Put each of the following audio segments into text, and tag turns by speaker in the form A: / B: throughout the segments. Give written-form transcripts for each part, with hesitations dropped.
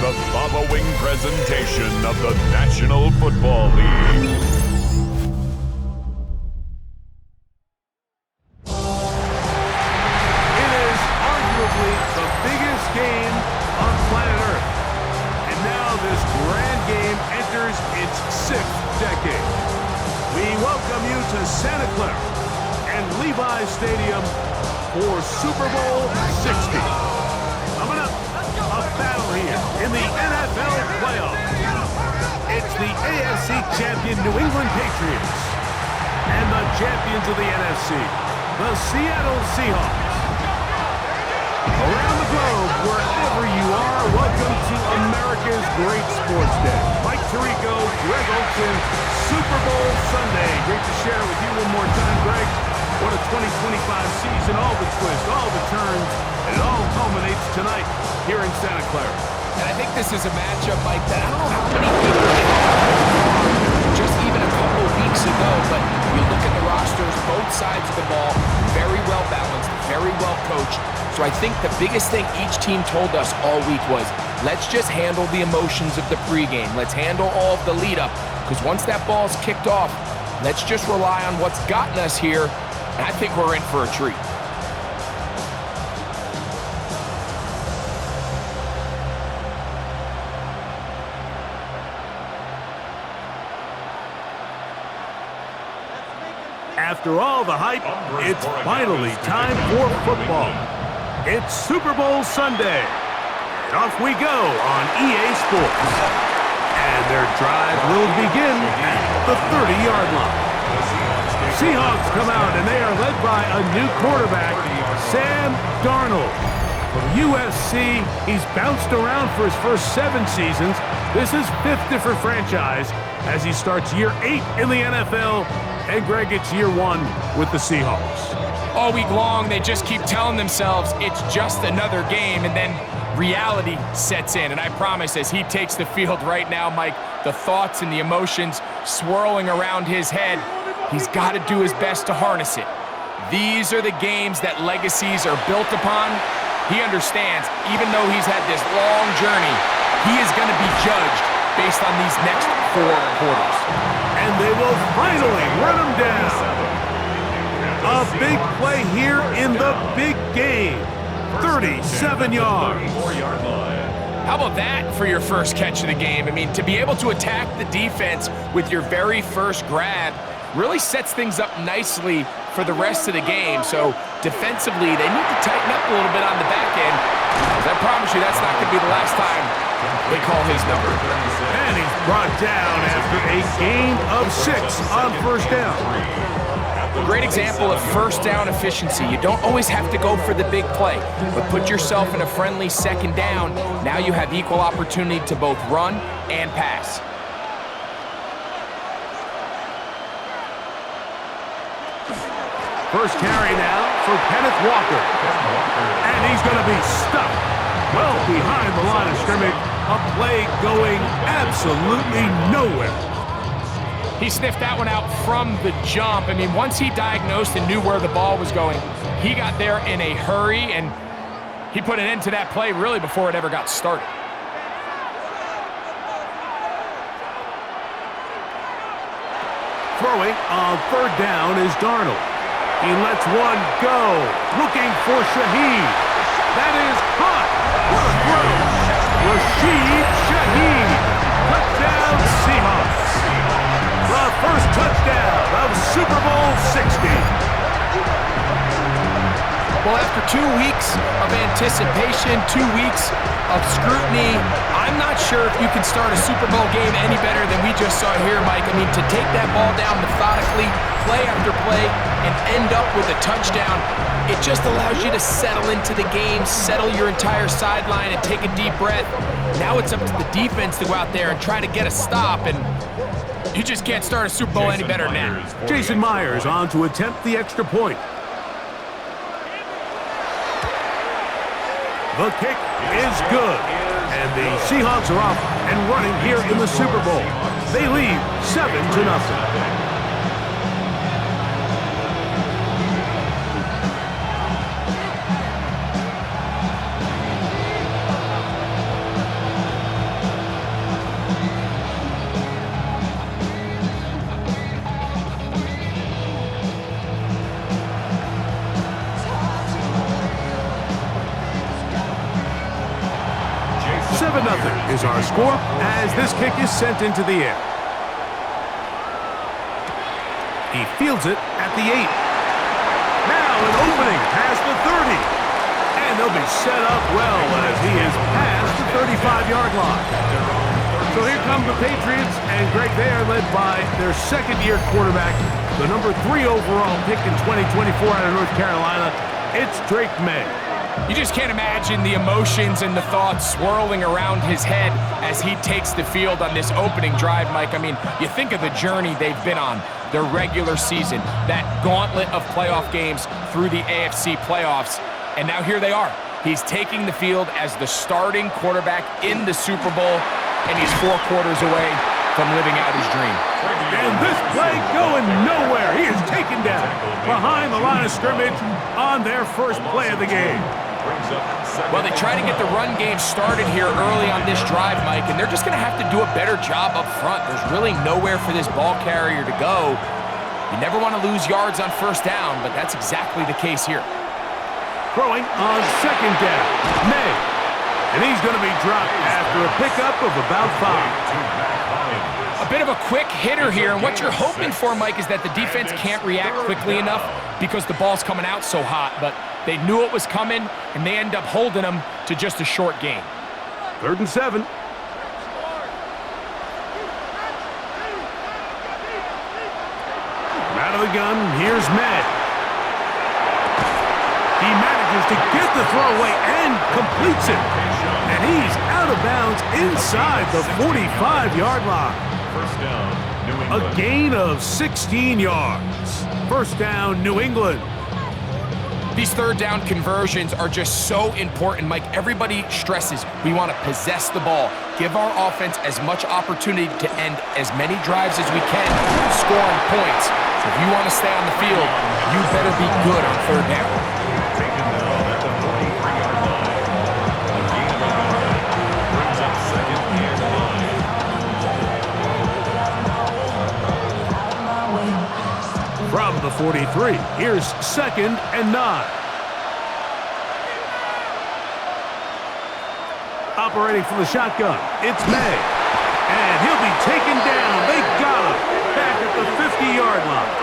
A: the following presentation of the National Football League.
B: It is arguably the biggest game on planet Earth. And now this grand game enters its 6th decade. We welcome you to Santa Clara and Levi's Stadium for Super Bowl 60. Coming up, a battle here in the NFL playoffs. It's the AFC champion New England Patriots and the champions of the NFC, the Seattle Seahawks. Around the globe, wherever you are, welcome to America's Great Sports Day. Mike Tirico, Greg Olson, Super Bowl Sunday. Great to share with you one more time, Greg. What a 2025 season, all the twists, all the turns, and it all culminates tonight here in Santa Clara.
C: And I think this is a matchup, Mike, that I don't know how many people thought just even a couple weeks ago, but you look at the rosters, both sides of the ball, very well balanced, very well coached. So I think the biggest thing each team told us all week was, let's just handle the emotions of the pregame. Let's handle all of the lead up, because once that ball's kicked off, let's just rely on what's gotten us here, and I think we're in for a treat.
B: After all the hype, it's finally time for football. It's Super Bowl Sunday. And off we go on EA Sports. And their drive will begin at the 30-yard line. Seahawks come out, and they are led by a new quarterback, Sam Darnold. From USC, he's bounced around for his first 7 seasons. This is 5th different franchise as he starts year 8 in the NFL. And Greg, it's year 1 with the Seahawks.
C: All week long, they just keep telling themselves it's just another game, and then reality sets in. And I promise, as he takes the field right now, Mike, the thoughts and the emotions swirling around his head, he's got to do his best to harness it. These are the games that legacies are built upon. He understands, even though he's had this long journey, he is going to be judged based on these next 4 quarters.
B: And they will finally run him down. A big play here in the big game. 37 yards.
C: How about that for your first catch of the game? I mean, to be able to attack the defense with your very first grab really sets things up nicely for the rest of the game. So defensively, they need to tighten up a little bit on the back end. I promise you, that's not going to be the last time they call his number.
B: And he's brought down after a gain of 6 on first down.
C: Great example of first down efficiency. You don't always have to go for the big play, but put yourself in a friendly second down. Now you have equal opportunity to both run and pass.
B: First carry now for Kenneth Walker. And he's going to be stuck well behind the line of scrimmage. A play going absolutely nowhere.
C: He sniffed that one out from the jump. I mean, once he diagnosed and knew where the ball was going, he got there in a hurry, and he put an end to that play really before it ever got started.
B: Throwing on third down is Darnold. He lets one go, looking for Shaheed. That is caught. What a throw. Rashid Shaheed. Touchdown Seahawks. The first touchdown of Super Bowl 60.
C: Well, after 2 weeks of anticipation, 2 weeks of scrutiny, I'm not sure if you can start a Super Bowl game any better than we just saw here, Mike. I mean, to take that ball down methodically, play after play, and end up with a touchdown, it just allows you to settle into the game, settle your entire sideline, and take a deep breath. Now it's up to the defense to go out there and try to get a stop, and you just can't start a Super Bowl any better than that.
B: Jason Myers on to attempt the extra point. The kick is good, and the Seahawks are off and running here in the Super Bowl. They lead 7-0. is our score as this kick is sent into the air. He fields it at the 8. Now an opening past the 30. And they'll be set up well as he is past the 35-yard line. So here come the Patriots, and Greg, they are led by their second-year quarterback, the number 3 overall pick in 2024 out of North Carolina. It's Drake May.
C: You just can't imagine the emotions and the thoughts swirling around his head as he takes the field on this opening drive, Mike. I mean, you think of the journey they've been on, their regular season, that gauntlet of playoff games through the AFC playoffs, and now here they are. He's taking the field as the starting quarterback in the Super Bowl, and he's 4 quarters away from living out his dream.
B: And this play going nowhere. He is taken down behind the line of scrimmage on their first play of the game.
C: Well, they try to get the run game started here early on this drive, Mike, and they're just going to have to do a better job up front. There's really nowhere for this ball carrier to go. You never want to lose yards on first down, but that's exactly the case here.
B: Throwing on second down, May. And he's going to be dropped after a pickup of about 5.
C: A bit of a quick hitter here, and what you're hoping for, Mike, is that the defense can't react quickly enough because the ball's coming out so hot, but they knew it was coming, and they end up holding them to just a short gain.
B: 3rd and 7. Out of the gun, here's May. He manages to get the throw away and completes it. And he's out of bounds inside the 45-yard line.
A: First down, New England.
B: A gain of 16 yards. First down, New England.
C: These third down conversions are just so important, Mike. Everybody stresses we want to possess the ball, give our offense as much opportunity to end as many drives as we can, scoring points. So if you want to stay on the field, you better be good on third down.
A: Taken down at the 43-yard line. A gain of 11 brings up 2nd and 9.
B: From the 43, here's 2nd and 9. Operating from the shotgun, it's May. And he'll be taken down. They got him back at the 50-yard line.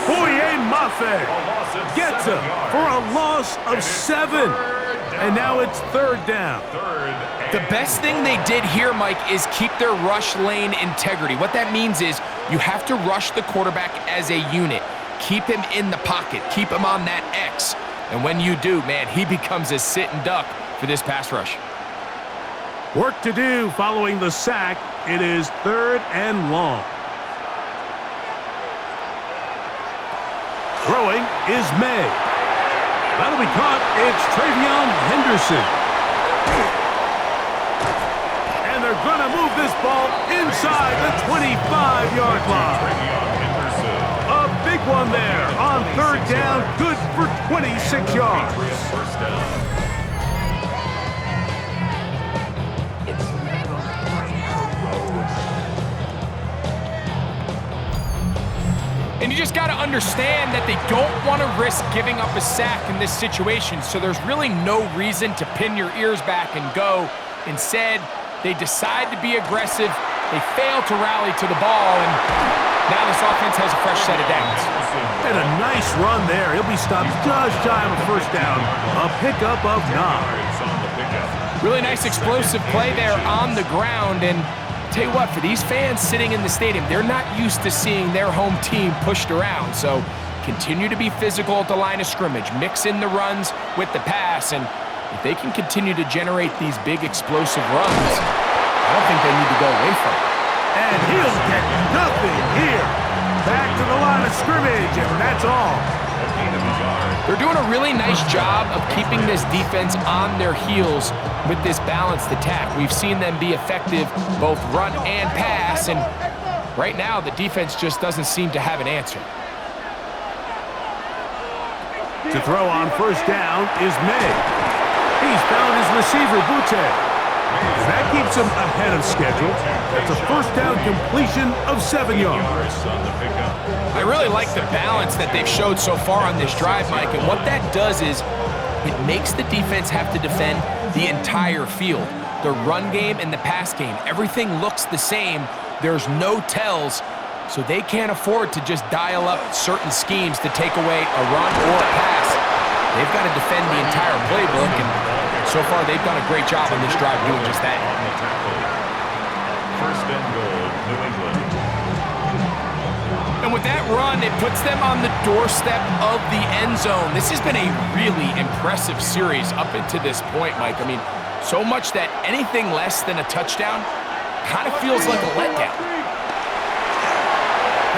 B: Boye Mafe gets him for a loss of 7. And now it's 3rd down.
C: The best thing they did here, Mike, is keep their rush lane integrity. What that means is you have to rush the quarterback as a unit. Keep him in the pocket. Keep him on that X. And when you do, man, he becomes a sit and duck for this pass rush.
B: Work to do following the sack. It is 3rd and long. Throwing is May. That'll be caught. It's Travion Henderson. And they're going to move this ball inside the 25-yard line. A big one there on 3rd down. Good for 26 yards.
A: First down.
C: And you just got to understand that they don't want to risk giving up a sack in this situation, so there's really no reason to pin your ears back and go. Instead, they decide to be aggressive, they fail to rally to the ball, and now this offense has a fresh set of downs.
B: And a nice run there. He'll be stopped just shy of a first down. A pickup of 9.
C: Really nice explosive play there on the ground, and tell you what, for these fans sitting in the stadium, they're not used to seeing their home team pushed around. So continue to be physical at the line of scrimmage, mix in the runs with the pass, and if they can continue to generate these big explosive runs, I don't think they need to go away from it.
B: And he'll get nothing here. Back to the line of scrimmage, and that's all.
C: They're doing a really nice job of keeping this defense on their heels with this balanced attack. We've seen them be effective both run and pass, and right now the defense just doesn't seem to have an answer.
B: To throw on first down is May. He's found his receiver, Butte. That keeps him ahead of schedule. That's a first down completion of 7 yards.
C: I really like the balance that they've showed so far on this drive, Mike, and what that does is it makes the defense have to defend the entire field. the run game and the pass game. Everything looks the same. There's no tells, so they can't afford to just dial up certain schemes to take away a run or a pass. They've got to defend the entire playbook, and so far they've done a great job on this drive doing just that.
A: First and goal, New England.
C: And with that run, it puts them on the doorstep of the end zone. This has been a really impressive series up into this point, Mike. I mean, so much that anything less than a touchdown kind of feels like a letdown.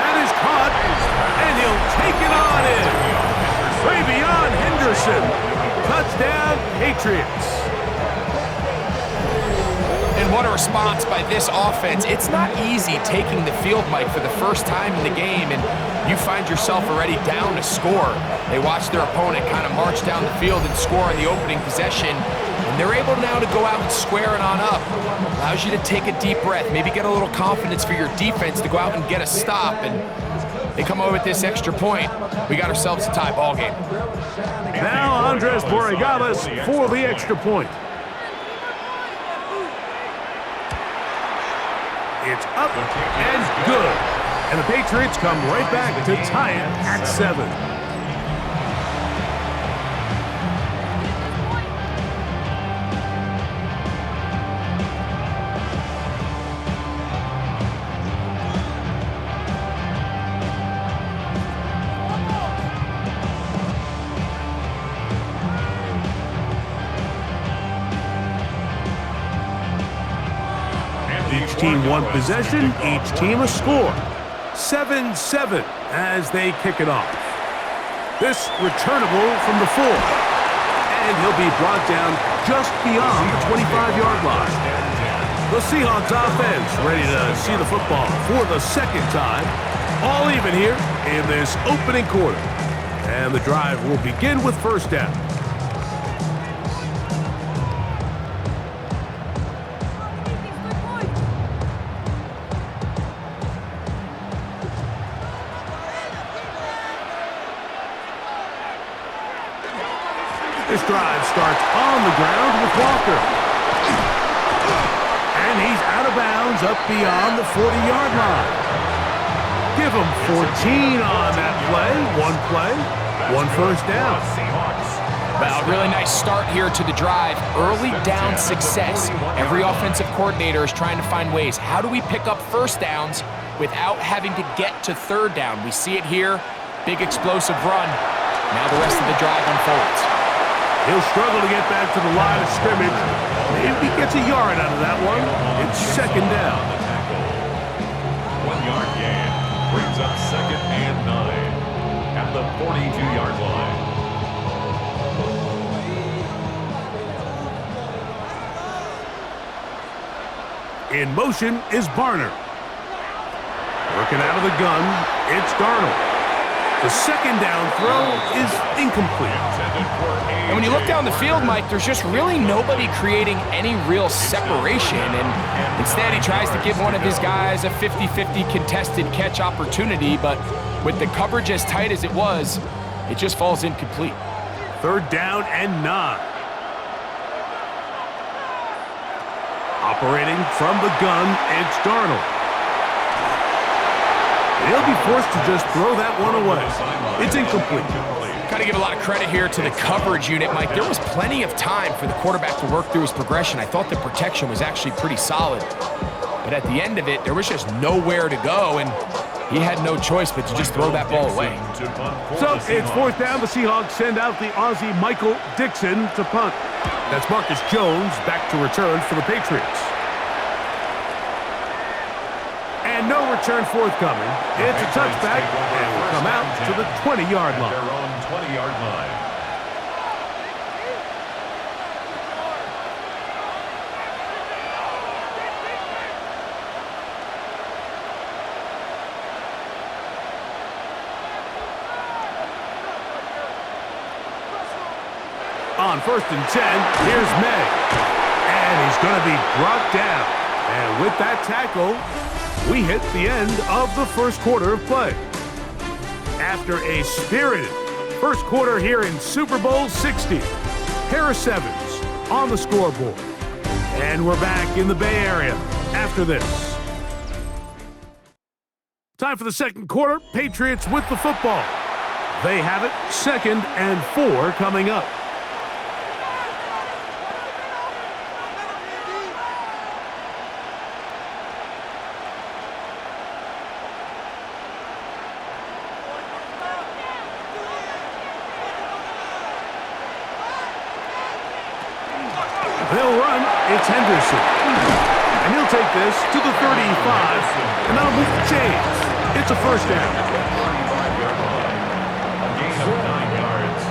B: That is caught, and he'll take it on in. Way beyond Henderson. Touchdown, Patriots.
C: And what a response by this offense. It's not easy taking the field, Mike, for the first time in the game, and you find yourself already down to score. They watch their opponent kind of march down the field and score on the opening possession, and they're able now to go out and square it on up. Allows you to take a deep breath, maybe get a little confidence for your defense to go out and get a stop, and they come away with this extra point. We got ourselves a tie ball game.
B: Now Andres Borregales for the extra point. It's up and good. And the Patriots come right back to tie it at 7. Each team one possession, each team a score. 7-7 as they kick it off. This returnable from the 4. And he'll be brought down just beyond the 25-yard line. The Seahawks offense ready to see the football for the second time. All even here in this opening quarter. And the drive will begin with first down. This drive starts on the ground with Walker. And he's out of bounds up beyond the 40-yard line. Give him 14 on that play, one first down.
C: Well, a really nice start here to the drive. Early down success. Every offensive coordinator is trying to find ways. How do we pick up first downs without having to get to third down? We see it here. Big explosive run. Now the rest of the drive unfolds.
B: He'll struggle to get back to the line of scrimmage. Maybe he gets a yard out of that one. It's second down.
A: 1 yard gain brings up second and 9 at the 42-yard line.
B: In motion is Barner. Working out of the gun, it's Darnold. The second down throw is incomplete.
C: And when you look down the field, Mike, there's just really nobody creating any real separation. And instead, he tries to give one of his guys a 50-50 contested catch opportunity. But with the coverage as tight as it was, it just falls incomplete.
B: Third down and 9. Operating from the gun, it's Darnold. He'll be forced to just throw that one away. It's incomplete.
C: Got to give a lot of credit here to the coverage unit, Mike. There was plenty of time for the quarterback to work through his progression. I thought the protection was actually pretty solid. But at the end of it, there was just nowhere to go, and he had no choice but to just throw that ball away.
B: So it's fourth down. The Seahawks send out the Aussie Michael Dixon to punt. That's Marcus Jones back to return for the Patriots. And no return forthcoming. It's a touchback, and will come out to the 20-yard line.
A: Their own 20-yard line.
B: On first and 10, here's May. And he's going to be brought down. And with that tackle, we hit the end of the first quarter of play. After a spirited first quarter here in Super Bowl 60, Harris Evans on the scoreboard. And we're back in the Bay Area after this. Time for the second quarter. Patriots with the football. They have it, 2nd and 4 coming up. They'll run. It's Henderson. And he'll take this to the 35, and that'll move the chains. It's a first down.
A: A gain of 9 yards.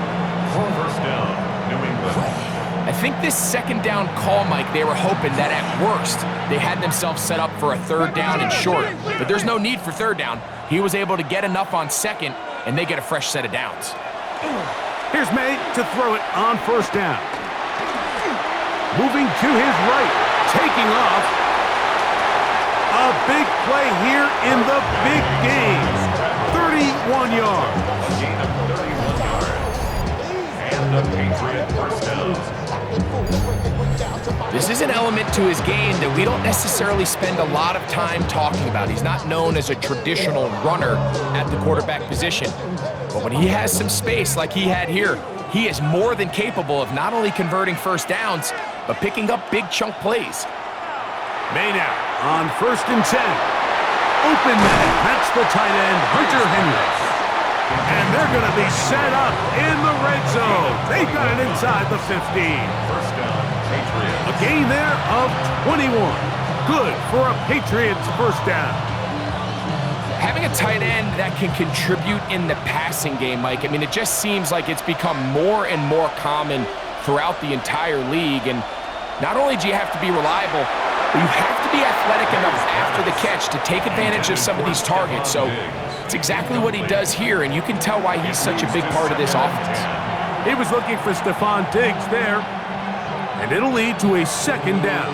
A: First down, New England.
C: I think this second down call, Mike, they were hoping that at worst they had themselves set up for a 3rd down and short. But there's no need for 3rd down. He was able to get enough on 2nd, and they get a fresh set of downs.
B: Here's May to throw it on 1st down. Moving to his right, taking off. A big play here in the big game. 31 yards.
A: A gain of 31 yards. And a Patriot first down.
C: This is an element to his game that we don't necessarily spend a lot of time talking about. He's not known as a traditional runner at the quarterback position. But when he has some space like he had here, he is more than capable of not only converting first downs, but picking up big chunk plays.
B: May now on 1st and 10. Open man. That's the tight end, Hunter Henry. And they're going to be set up in the red zone. They got it inside the 15.
A: First down, Patriots.
B: A gain there of 21. Good for a Patriots first down.
C: Having a tight end that can contribute in the passing game, Mike, I mean, it just seems like it's become more and more common throughout the entire league. And not only do you have to be reliable, but you have to be athletic enough after the catch to take advantage of some of these targets. So it's exactly what he does here, and you can tell why he's such a big part of this offense.
B: He was looking for Stephon Diggs there, and it'll lead to a 2nd down.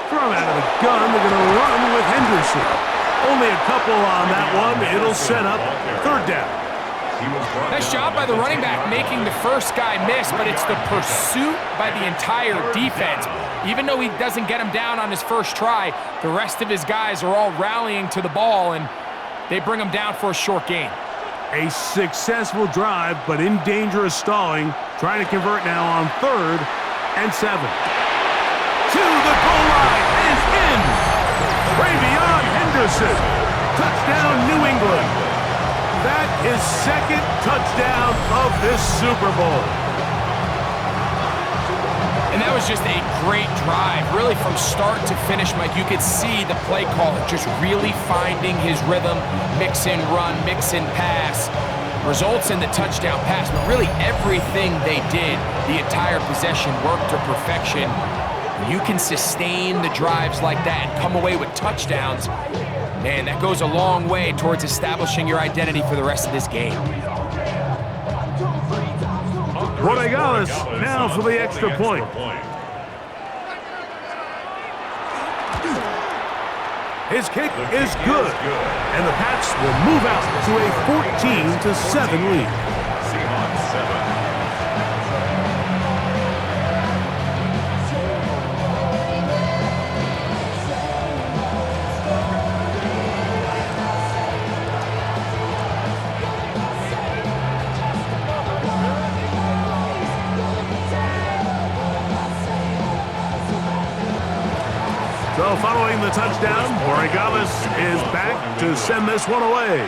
B: Thrown out of the gun, they're going to run with Henderson. Only a couple on that one. It'll set up 3rd down.
C: Nice job by the running back making the first guy miss, but it's the pursuit by the entire defense. Even though he doesn't get him down on his first try, the rest of his guys are all rallying to the ball, and they bring him down for a short gain.
B: A successful drive, but in danger of stalling. Trying to convert now on 3rd and 7. To the goal line is in. Travion Henderson. Touchdown, New England. That is 2nd touchdown of this Super Bowl.
C: And that was just a great drive. Really from start to finish, Mike, you could see the play caller just really finding his rhythm. Mix and run, mix and pass. Results in the touchdown pass, but really everything they did, the entire possession worked to perfection. You can sustain the drives like that and come away with touchdowns. Man, that goes a long way towards establishing your identity for the rest of this game.
B: Rodriguez now for the extra point. His kick is good, and the Pats will move out to a 14-7 lead.
A: Seahawks 7.
B: So following the touchdown, Rodriguez is back to send this one away.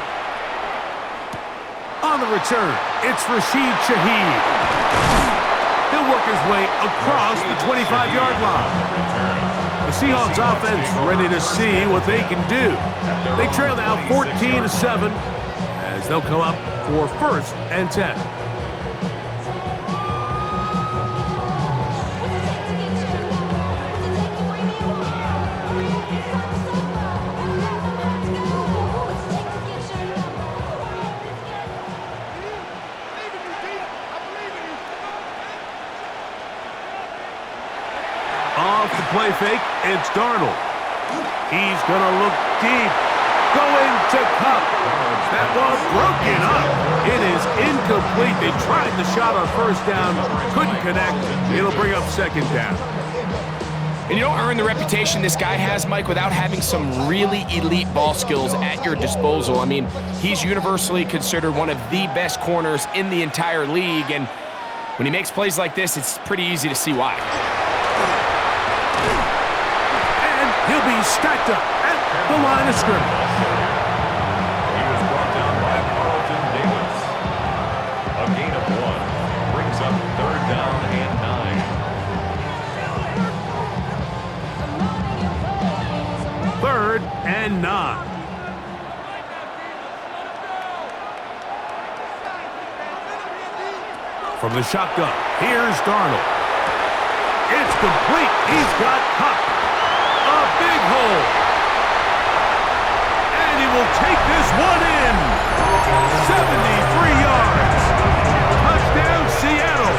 B: On the return, it's Rashid Shaheed. He'll work his way across the 25-yard line. The Seahawks offense ready to see what they can do. They trail now 14-7 as they'll come up for 1st and 10. Off the play fake, it's Darnold. He's going to look deep. going to Cup. That ball broken up. It is incomplete. They tried the shot on first down, couldn't connect. It'll bring up second down.
C: And you don't earn the reputation this guy has, Mike, without having some really elite ball skills at your disposal. I mean, he's universally considered one of the best corners in the entire league, and when he makes plays like this, it's pretty easy to see why.
B: And he'll be stacked up at the line of scrimmage.
A: He was brought down by Carlton Davis. A gain of 1 brings up third down and 9.
B: Third and 9. From the shotgun, here's Darnold. It's complete. He's got Cup. A big hole. And he will take this one in. 73 yards. Touchdown, Seattle.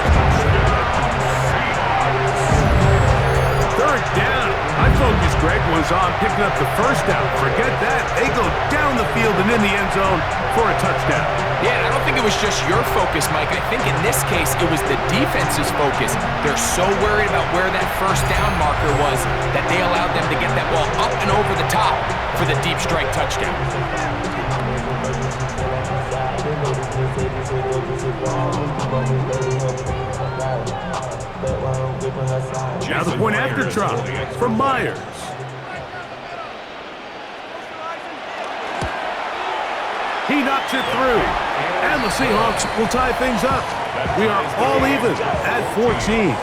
B: Third down. My focus, Greg, was on picking up the first down. Forget that. They go down the field and in the end zone for a touchdown.
C: Yeah, and I don't think it was just your focus, Mike. I think in this case, it was the defense's focus. They're so worried about where that first down marker was that they allowed them to get that ball up and over the top for the deep strike touchdown.
B: Now the point after try from Myers. He knocks it through, and the Seahawks will tie things up. We are all even at 14.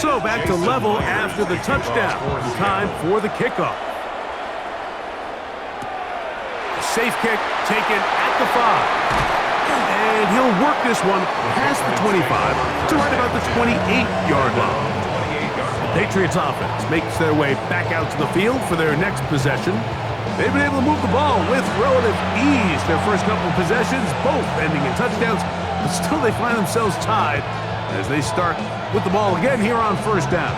B: So back to level after the touchdown. Time for the kickoff. A safe kick taken at the 5. And he'll work this one past the 25 to right about the 28-yard line. The Patriots offense makes their way back out to the field for their next possession. They've been able to move the ball with relative ease their first couple of possessions, both ending in touchdowns, but still they find themselves tied as they start with the ball again here on first down.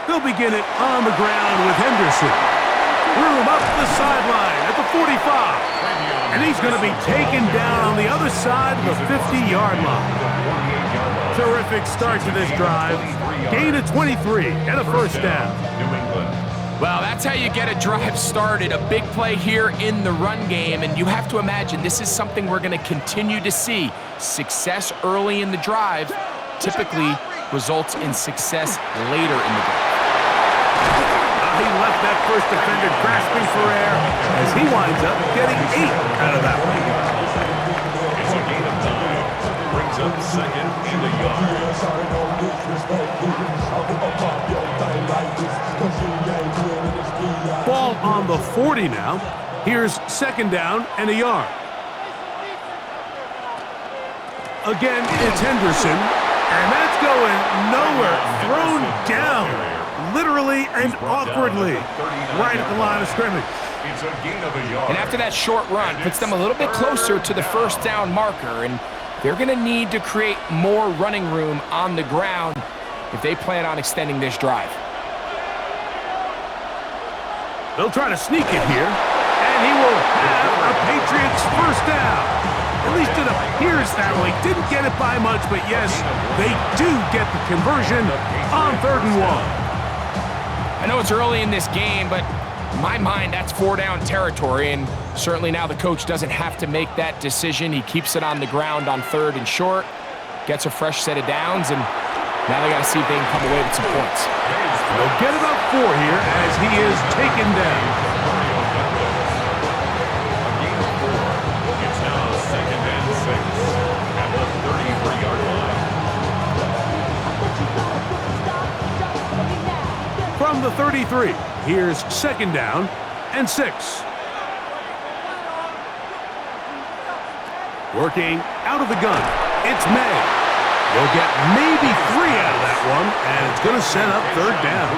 B: They'll begin it on the ground with Henderson. Room up the sideline at the 45. And he's going to be taken down on the other side of the 50-yard line. Terrific start to this drive. Gain of 23 and a first down.
C: Well, that's how you get a drive started. A big play here in the run game, and you have to imagine this is something we're going to continue to see. Success early in the drive typically results in success later in the drive.
B: He left that first defender grasping for air as he winds up getting 8 out of that one.
A: It's a gain of 9. Brings up second and a yard.
B: Ball on the 40 now. Here's second down and a yard. Again, it's Henderson, and that's going nowhere. Thrown down. Literally and awkwardly, right at the line of scrimmage.
A: It's a gain of a yard.
C: And after that short run, puts them a little bit closer to the first down marker, and they're going to need to create more running room on the ground if they plan on extending this drive.
B: They'll try to sneak it here, and he will have a Patriots first down. At least it appears that way. Didn't get it by much, but yes, they do get the conversion on 3rd and 1.
C: I know it's early in this game, but in my mind, that's 4-down territory, and certainly now the coach doesn't have to make that decision. He keeps it on the ground on 3rd and short, gets a fresh set of downs, and now they got to see if they can come away with some points.
B: They'll get about 4 here as he is taken down. From the 33, here's 2nd down and 6. Working out of the gun, it's May. They'll get maybe 3 out of that one, and it's going to set up 3rd down.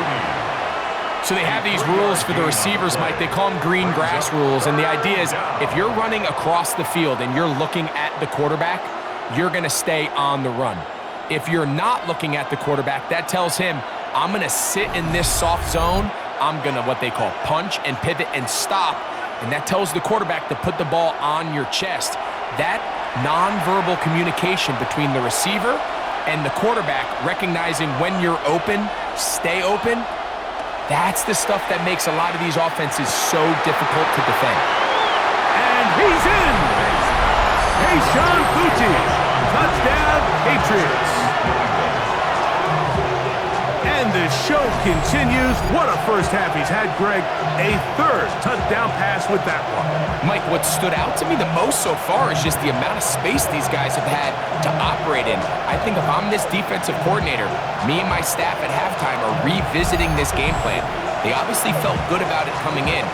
C: So they have these rules for the receivers, Mike. They call them green grass rules, and the idea is if you're running across the field and you're looking at the quarterback, you're going to stay on the run. If you're not looking at the quarterback, that tells him, I'm going to sit in this soft zone. I'm going to what they call punch and pivot and stop, and that tells the quarterback to put the ball on your chest. That nonverbal communication between the receiver and the quarterback, recognizing when you're open, stay open, that's the stuff that makes a lot of these offenses so difficult to defend.
B: And he's in! Hey, Sean Bucci, touchdown Patriots. And the show continues. What a first half he's had, Greg. A 3rd touchdown pass with that one.
C: Mike, what stood out to me the most so far is just the amount of space these guys have had to operate in. I think if I'm this defensive coordinator, me and my staff at halftime are revisiting this game plan. They obviously felt good about it coming in,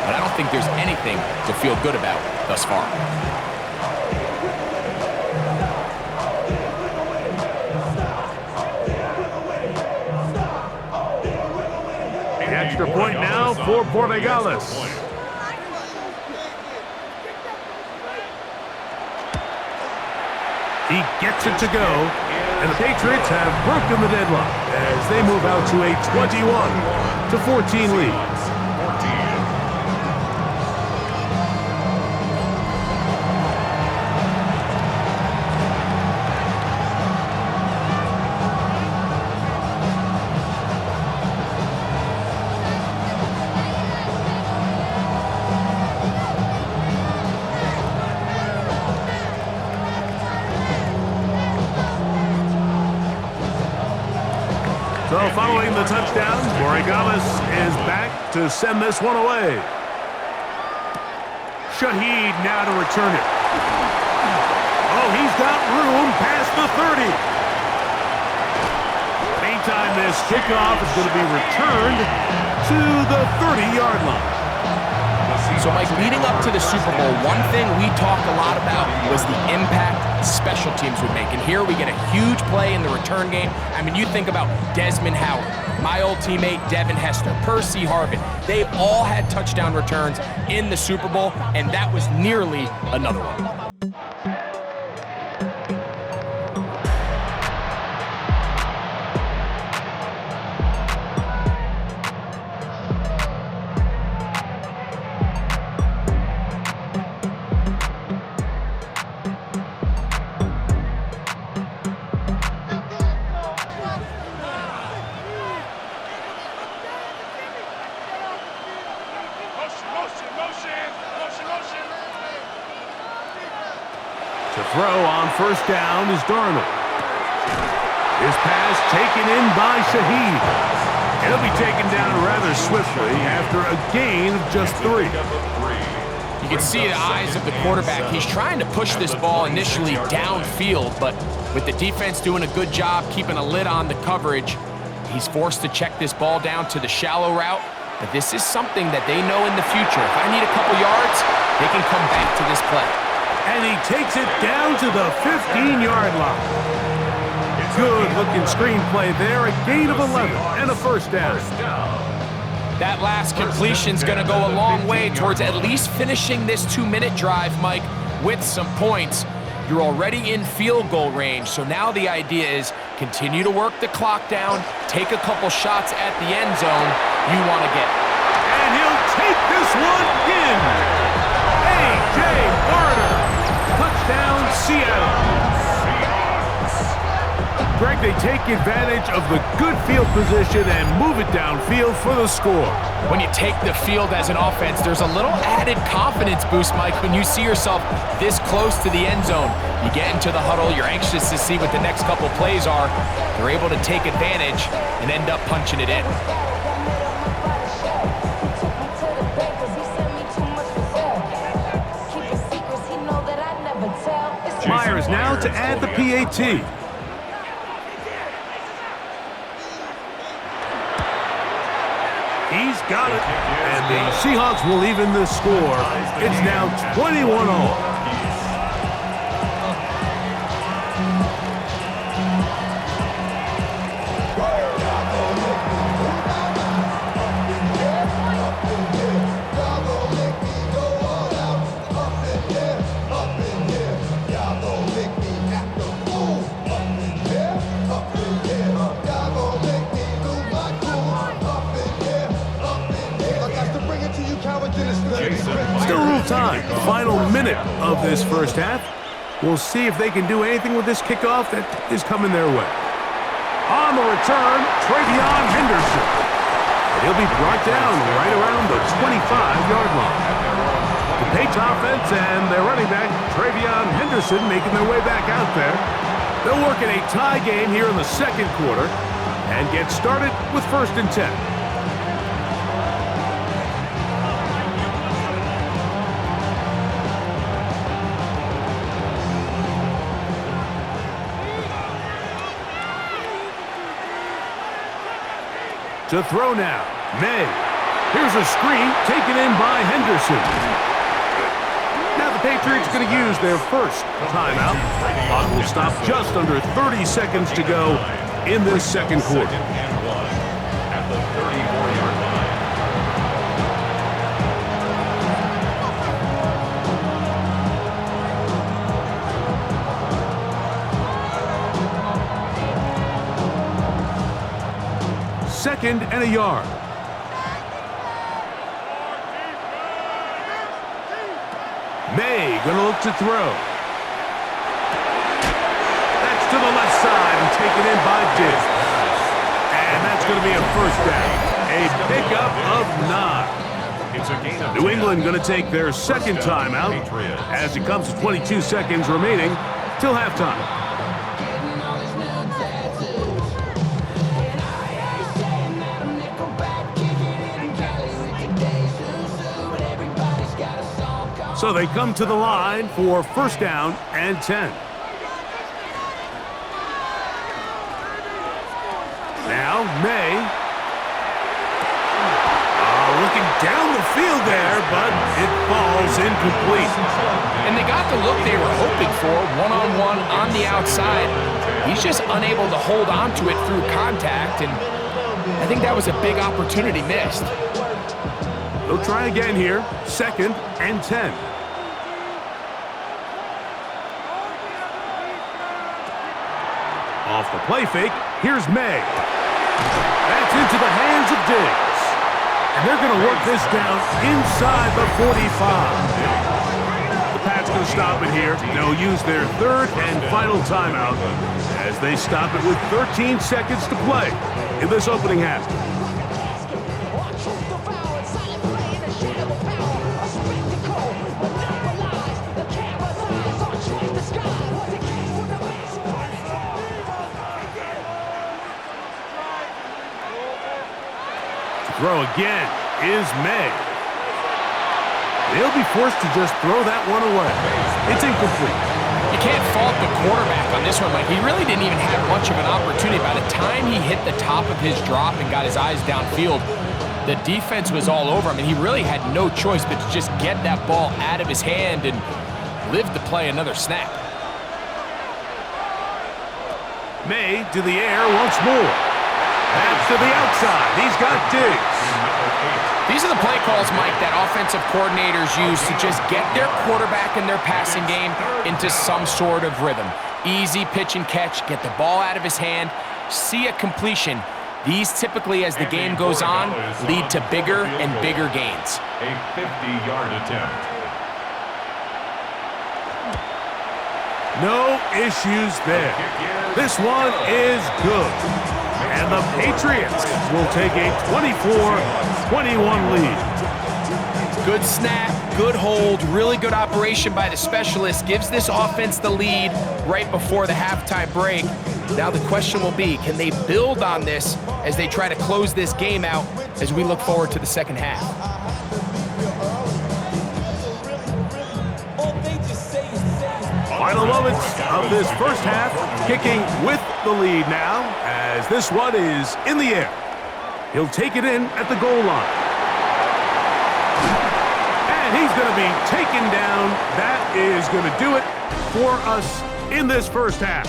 C: but I don't think there's anything to feel good about thus far.
B: Extra point now for Portugales. He gets it to go, and the Patriots have broken the deadlock as they move out to a 21-14 lead. So following the touchdown, Portugales is back to send this one away. Shaheed now to return it. Oh, he's got room past the 30. Meantime, this kickoff is going to be returned to the 30-yard line.
C: So, Mike, leading up to the Super Bowl, one thing we talked a lot about was the impact special teams would make. And here we get a huge play in the return game. I mean, you think about Desmond Howard, my old teammate Devin Hester, Percy Harvin. They all had touchdown returns in the Super Bowl, and that was nearly another one.
B: To throw on first down is Darnold. His pass taken in by Shaheed. He'll be taken down rather swiftly after a gain of just 3.
C: You can see the eyes of the quarterback. He's trying to push this ball initially downfield, but with the defense doing a good job keeping a lid on the coverage, he's forced to check this ball down to the shallow route. But this is something that they know in the future. If I need a couple yards, they can come back to this play.
B: And he takes it down to the 15-yard line. Good-looking screenplay there, a gain of 11 and a first down.
C: That last completion's going to go a long way towards at least finishing this 2-minute drive, Mike, with some points. You're already in field goal range, so now the idea is continue to work the clock down, take a couple shots at the end zone you want to get.
B: And he'll take this one in. A.J. Barter. Touchdown, Seattle. Greg, they take advantage of the good field position and move it downfield for the score.
C: When you take the field as an offense, there's a little added confidence boost, Mike, when you see yourself this close to the end zone. You get into the huddle, you're anxious to see what the next couple plays are. They're able to take advantage and end up punching it in.
B: Myers now to add the PAT. He's got it. And the Seahawks will even the score. It's now 21-all. Still a little time. Final minute of this first half. We'll see if they can do anything with this kickoff that is coming their way. On the return, Travion Henderson. And he'll be brought down right around the 25-yard line. The Patriots offense and their running back, Travion Henderson, making their way back out there. They'll work in a tie game here in the second quarter and get started with 1st and 10. To throw now, May. Here's a screen taken in by Henderson. Now the Patriots going to use their first timeout. Clock will stop just under 30 seconds to go in this second quarter.
A: At the 34-yard line.
B: Second and a yard. May gonna look to throw. That's to the left side and taken in by Diggs. And that's gonna be a first down. A pickup of 9.
A: It's a gain of
B: New England gonna take their second timeout as it comes to 22 seconds remaining till halftime. So they come to the line for 1st down and 10. Now, May. Looking down the field there, but it falls incomplete.
C: And they got the look they were hoping for, one-on-one on the outside. He's just unable to hold on to it through contact, and I think that was a big opportunity missed.
B: They'll try again here, 2nd and 10. Off the play fake, here's May. That's into the hands of Diggs. And they're going to work this down inside the 45. The Pats going to stop it here. They'll use their 3rd and final timeout as they stop it with 13 seconds to play in this opening half. Throw again is May. They'll be forced to just throw that one away. It's incomplete.
C: You can't fault the quarterback on this one, Mike. He really didn't even have much of an opportunity. By the time he hit the top of his drop and got his eyes downfield, the defense was all over him, and he really had no choice but to just get that ball out of his hand and live to play another snap.
B: May to the air once more. That's to the outside. He's got Diggs.
C: These are the play calls, Mike, that offensive coordinators use to just get their quarterback and their passing game into some sort of rhythm. Easy pitch and catch, get the ball out of his hand, see a completion. These typically, as the game goes on, lead to bigger and bigger gains.
A: A 50-yard attempt.
B: No issues there. This one is good. And the Patriots will take a 24-21 lead.
C: Good snap, good hold, really good operation by the specialist. Gives this offense the lead right before the halftime break. Now the question will be, can they build on this as they try to close this game out as we look forward to the second half?
B: Final moments of this first half, kicking with the lead now, as this one is in the air. He'll take it in at the goal line. And he's going to be taken down. That is going to do it for us in this first half.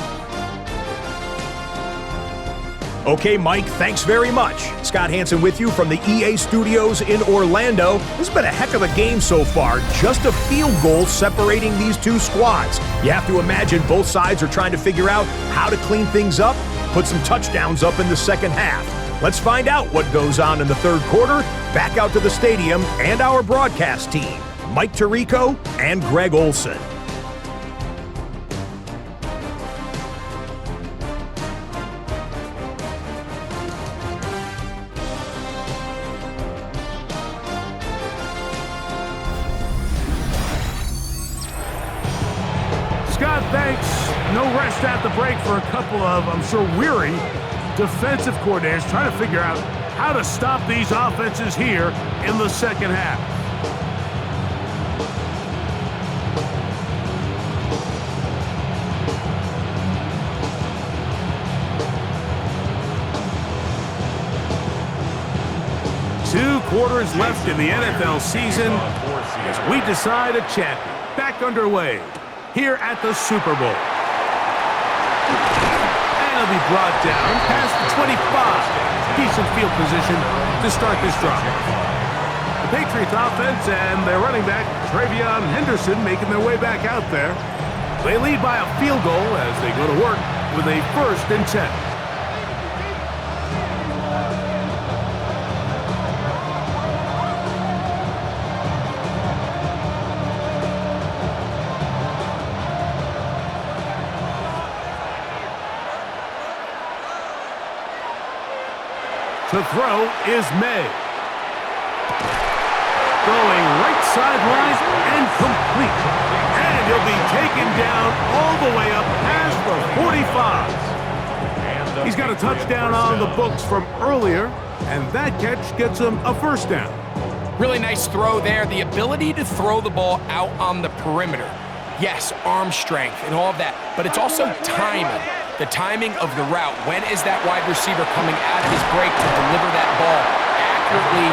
D: Okay, Mike, thanks very much. Scott Hansen with you from the EA Studios in Orlando. This has been a heck of a game so far. Just a field goal separating these two squads. You have to imagine both sides are trying to figure out how to clean things up, put some touchdowns up in the second half. Let's find out what goes on in the third quarter. Back out to the stadium and our broadcast team, Mike Tirico and Greg Olson.
B: Scott, thanks. No rest at the break for a couple of, I'm sure, weary defensive coordinators trying to figure out how to stop these offenses here in the second half. Two quarters left in the NFL season as we decide a champion. Back underway here at the Super Bowl. And it'll be brought down past the 25. Decent field position to start this drive. The Patriots offense and their running back, Travion Henderson, making their way back out there. They lead by a field goal as they go to work with a 1st and 10. To throw is May. Going right sideline and complete. And he'll be taken down all the way up past the 45. He's got a touchdown on the books from earlier, and that catch gets him a 1st down.
C: Really nice throw there. The ability to throw the ball out on the perimeter. Yes, arm strength and all of that, but it's also timing. The timing of the route. When is that wide receiver coming out of his break to deliver that ball accurately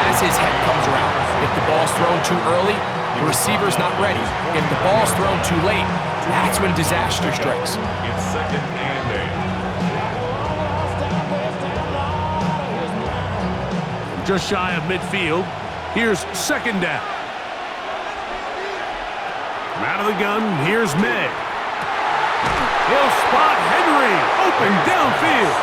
C: as his head comes around? If the ball's thrown too early, the receiver's not ready. If the ball's thrown too late, that's when disaster strikes.
A: It's 2nd and 8.
B: Just shy of midfield. Here's 2nd down. From out of the gun, here's May. He'll spot Henry open downfield.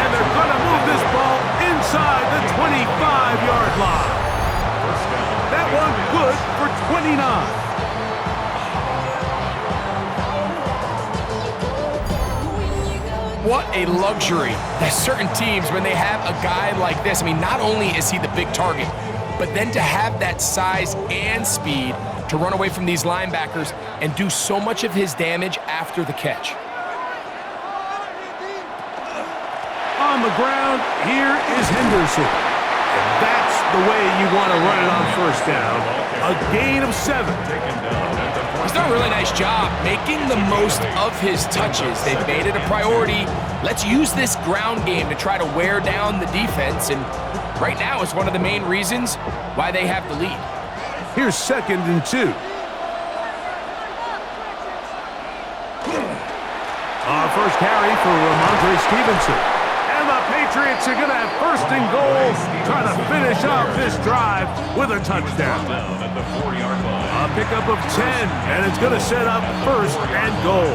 B: And they're going to move this ball inside the 25-yard line. That one good for 29.
C: What a luxury that certain teams, when they have a guy like this, I mean, not only is he the big target, but then to have that size and speed to run away from these linebackers and do so much of his damage after the catch.
B: On the ground, here is Henderson. And that's the way you want to run it on 1st down. A gain of 7.
C: He's done a really nice job making the most of his touches. They've made it a priority. Let's use this ground game to try to wear down the defense. And right now, it's one of the main reasons why they have the lead.
B: Here's 2nd and 2. Our first carry for Ramondre Stevenson. And the Patriots are going to have 1st and goal, trying to finish off this drive with a touchdown.
A: At the 4-yard line.
B: A pickup of 10, and it's going to set up 1st and goal.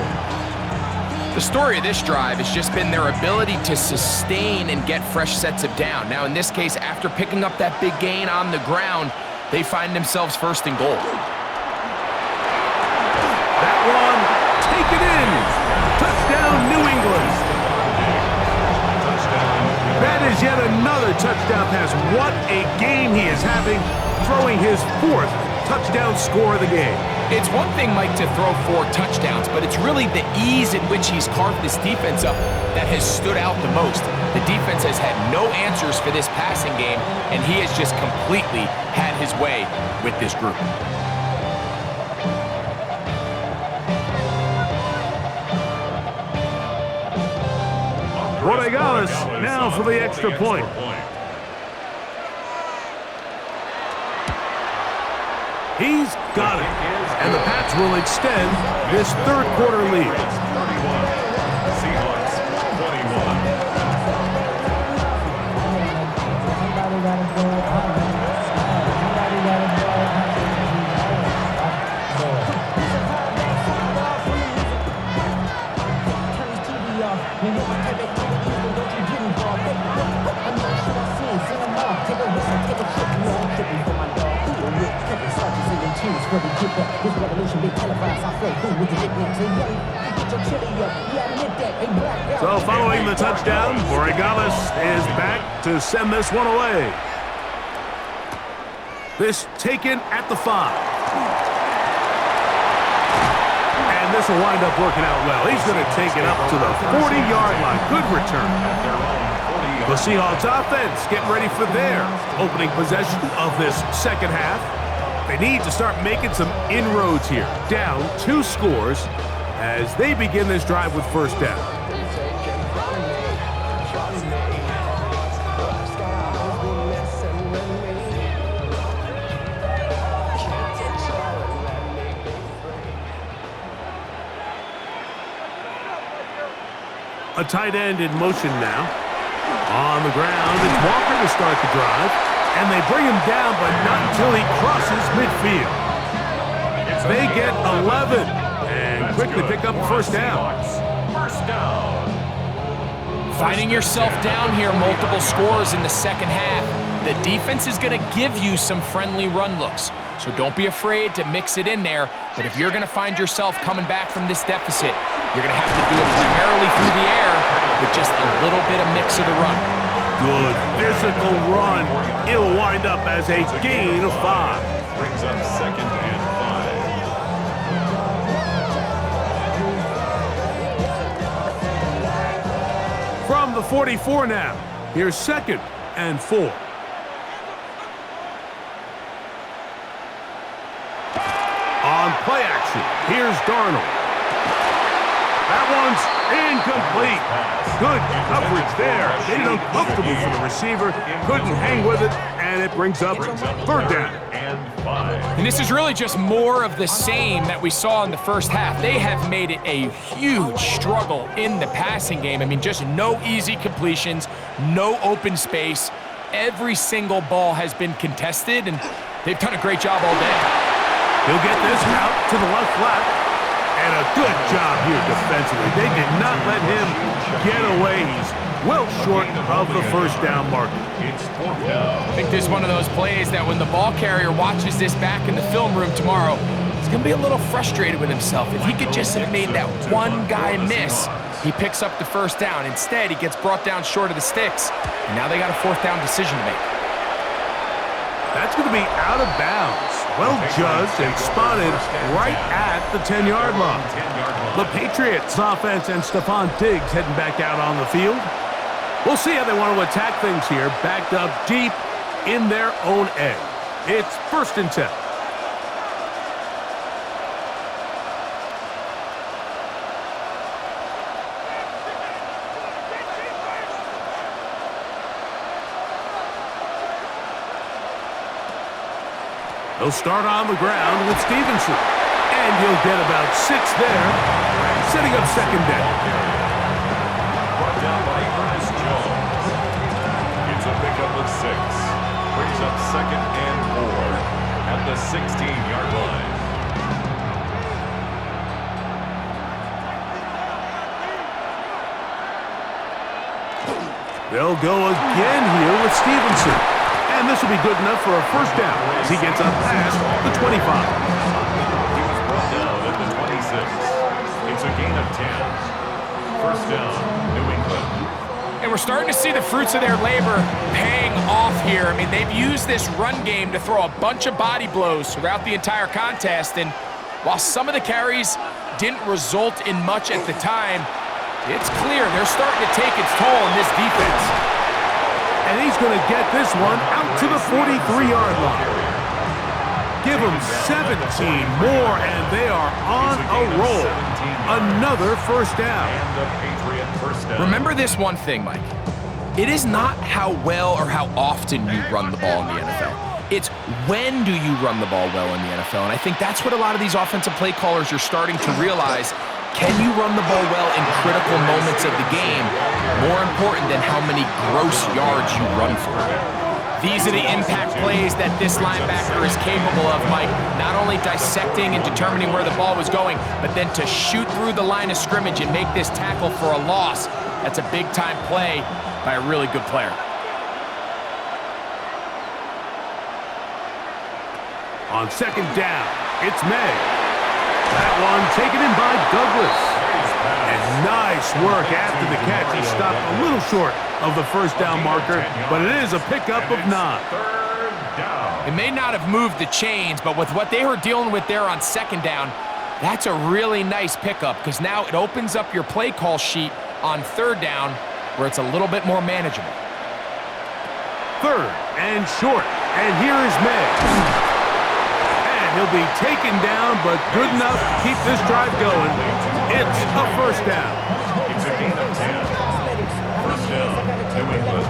C: The story of this drive has just been their ability to sustain and get fresh sets of down. Now, in this case, after picking up that big gain on the ground, they find themselves 1st and goal.
B: That one, take it in. Touchdown, New England. That is yet another touchdown pass. What a game he is having, throwing his 4th touchdown score of the game.
C: It's one thing, Mike, to throw 4 touchdowns, but it's really the ease in which he's carved this defense up that has stood out the most. The defense has had no answers for this passing game, and he has just completely had his way with this group.
B: Borregales now for the extra point. He's got it. And the Pats will extend this third quarter lead.
A: Seahawks 21.
B: So following the touchdown, Borregales is back to send this one away. This taken at the 5. And this will wind up working out well. He's going to take it up to the 40-yard line. Good return. The Seahawks offense getting ready for their opening possession of this second half. They need to start making some inroads here. Down 2 scores as they begin this drive with first down. A tight end in motion now. On the ground, it's Walker to start the drive. And they bring him down, but not until he crosses midfield. They get 11 and quickly pick up first down.
C: Finding yourself down here, multiple scores in the second half. The defense is going to give you some friendly run looks. So don't be afraid to mix it in there. But if you're going to find yourself coming back from this deficit, you're going to have to do it primarily through the air with just a little bit of mix of the run.
B: Good physical run. It'll wind up as a gain of 5.
A: Brings up second and 5.
B: From the 44 now. Here's second and 4. On play action, here's Darnold. That one's incomplete. Good coverage there. Made it uncomfortable for the receiver. Couldn't hang with it, and it brings up third down.
C: And this is really just more of the same that we saw in the first half. They have made it a huge struggle in the passing game. I mean, just no easy completions, no open space. Every single ball has been contested, and they've done a great job all day.
B: He'll get this out to the left flat. And a good job here defensively. They did not let him get away. He's well short of the first down marker.
C: I think this is one of those plays that when the ball carrier watches this back in the film room tomorrow, he's going to be a little frustrated with himself. If he could just have made that one guy miss, he picks up the first down. Instead, he gets brought down short of the sticks, and now they got a fourth down decision to make.
B: That's going to be out of bounds. Well judged and spotted right at the 10-yard line. The Patriots offense and Stephon Diggs heading back out on the field. We'll see how they want to attack things here, backed up deep in their own end. It's first and 10. He'll start on the ground with Stevenson. And he'll get about 6 there, setting up second down.
A: Brought down by Ernest Jones. It's a pickup of 6. Brings up second and 4 at the 16-yard line.
B: They'll go again here with Stevenson. And this will be good enough for a first down as he gets up past the 25.
A: He was brought down at the 26. It's a gain of 10. First down, New England.
C: And we're starting to see the fruits of their labor paying off here. I mean, they've used this run game to throw a bunch of body blows throughout the entire contest. And while some of the carries didn't result in much at the time, it's clear they're starting to take its toll on this defense.
B: And he's going to get this one out to the 43-yard line. give them 17 more, and they are on a roll. Another first down.
A: And the Patriot first down.
C: Remember this one thing, Mike. It is not how well or how often you run the ball in the NFL. It's when do you run the ball well in the NFL. And I think that's what a lot of these offensive play callers are starting to realize. Can you run the ball well in critical moments of the game? More important than how many gross yards you run for. These are the impact plays that this linebacker is capable of, Mike. Not only dissecting and determining where the ball was going, but then to shoot through the line of scrimmage and make this tackle for a loss. That's a big-time play by a really good player.
B: On second down, it's May. That one taken in by Douglas. And nice work after the catch. He stopped a little short of the first down marker, but it is a pickup of 9.
A: Third down.
C: It may not have moved the chains, but with what they were dealing with there on second down, that's a really nice pickup because now it opens up your play call sheet on third down where it's a little bit more manageable.
B: Third and short, and here is May. He'll be taken down, but good enough to keep this drive going. It's a first down.
A: It's a gain of 10. First down, New England.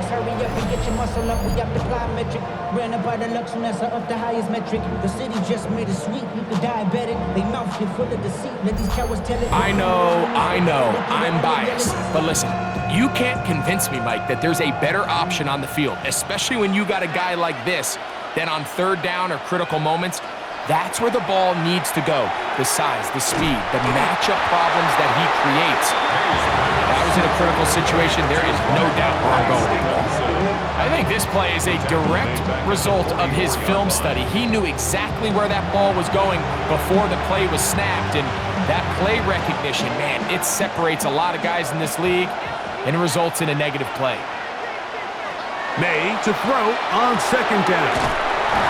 E: Hurry up and get your muscle up. We up the plyometric. Ran up by the Lux and that's up the highest metric. The city just made it sweet. You could diabetic. They mouth get full of deceit. Let these cowards tell it.
C: I know, I'm biased. But listen, you can't convince me, Mike, that there's a better option on the field, especially when you got a guy like this. Then on third down or critical moments, that's where the ball needs to go. The size, the speed, the matchup problems that he creates. If I was in a critical situation, there is no doubt where I'm going. I think this play is a direct result of his film study. He knew exactly where that ball was going before the play was snapped. And that play recognition, man, it separates a lot of guys in this league and it results in a negative play.
B: May to throw on second down.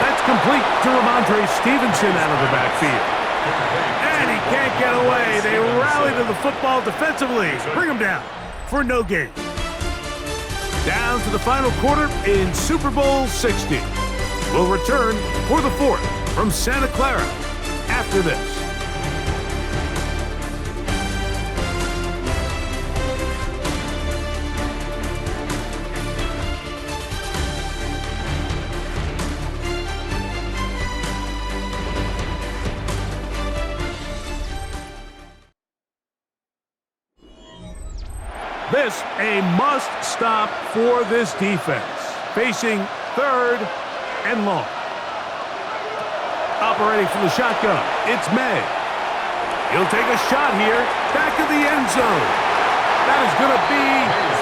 B: That's complete to Ramondre Stevenson out of the backfield. And he can't get away. They rally to the football defensively. Bring him down for no gain. Down to the final quarter in Super Bowl 60. We'll return for the fourth from Santa Clara after this. This a must-stop for this defense. Facing third and long. Operating from the shotgun, it's May. He'll take a shot here, back of the end zone. That is going to be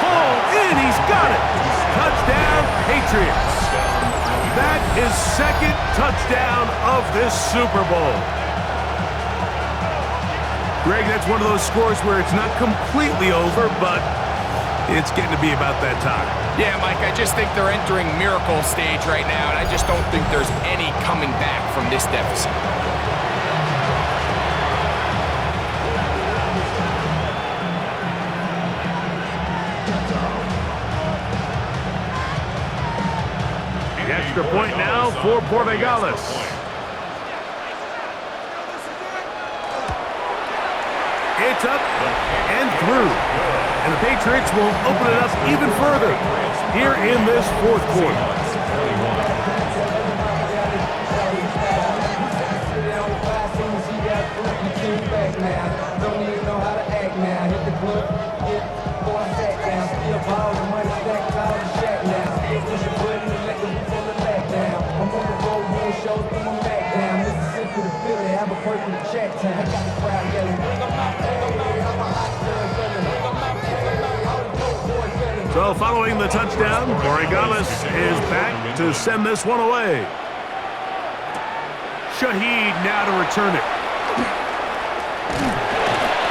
B: pulled in. He's got it. Touchdown, Patriots. That is second touchdown of this Super Bowl. Greg, that's one of those scores where it's not completely over, but it's getting to be about that time.
C: Yeah, Mike, I just think they're entering miracle stage right now, and I just don't think there's any coming back from this deficit.
B: The extra point now for Portugales. It's up and through. And the Patriots will open it up even further here in this fourth quarter. So following the touchdown, Portugales is back to send this one away. Shaheed now to return it.